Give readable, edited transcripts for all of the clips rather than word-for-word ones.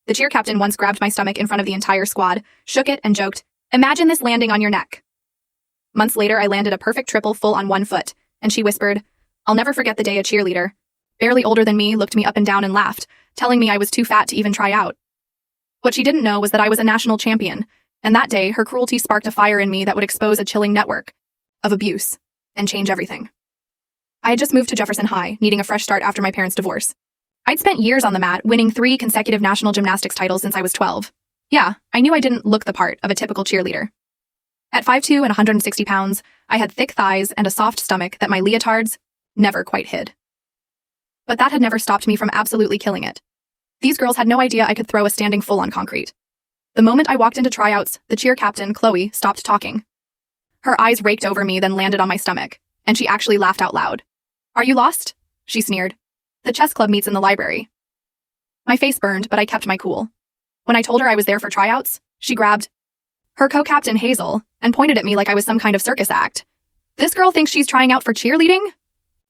The cheer captain once grabbed my stomach in front of the entire squad, shook it, and joked, "Imagine this landing on your neck." Months later, I landed a perfect triple full on one foot, and she whispered, "I'll never forget the day a cheerleader, barely older than me, looked me up and down and laughed, telling me I was too fat to even try out." What she didn't know was that I was a national champion, and that day, her cruelty sparked a fire in me that would expose a chilling network of abuse and change everything. I had just moved to Jefferson High, needing a fresh start after my parents' divorce. I'd spent years on the mat, winning 3 consecutive national gymnastics titles since I was 12. Yeah, I knew I didn't look the part of a typical cheerleader. At 5'2" and 160 pounds, I had thick thighs and a soft stomach that my leotards never quite hid. But that had never stopped me from absolutely killing it. These girls had no idea I could throw a standing full on concrete. The moment I walked into tryouts, the cheer captain, Chloe, stopped talking. Her eyes raked over me, then landed on my stomach, and she actually laughed out loud. "Are you lost?" she sneered. "The chess club meets in the library." My face burned, but I kept my cool. When I told her I was there for tryouts, she grabbed her co-captain, Hazel, and pointed at me like I was some kind of circus act. "This girl thinks she's trying out for cheerleading?"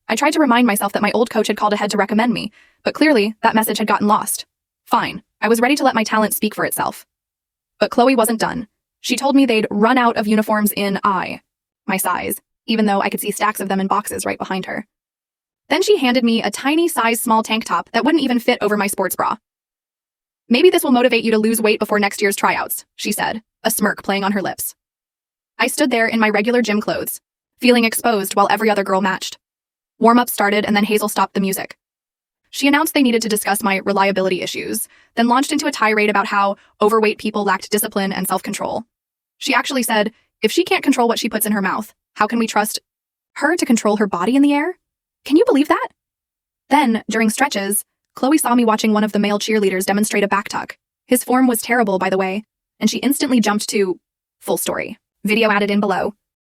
I tried to remind myself that my old coach had called ahead to recommend me, but clearly that message had gotten lost. Fine, I was ready to let my talent speak for itself. But Chloe wasn't done. She told me they'd run out of uniforms in my size, even though I could see stacks of them in boxes right behind her. Then she handed me a tiny size small tank top that wouldn't even fit over my sports bra. "Maybe this will motivate you to lose weight before next year's tryouts," she said, a smirk playing on her lips. I stood there in my regular gym clothes, feeling exposed while every other girl matched. Warm-up started, and then Hazel stopped the music. She announced they needed to discuss my reliability issues, then launched into a tirade about how overweight people lacked discipline and self-control. She actually said, if she can't control what she puts in her mouth, how can we trust her to control her body in the air? Can you believe that? Then, during stretches, Chloe saw me watching one of the male cheerleaders demonstrate a back tuck. His form was terrible, by the way, and she instantly jumped to full story. Video added in below.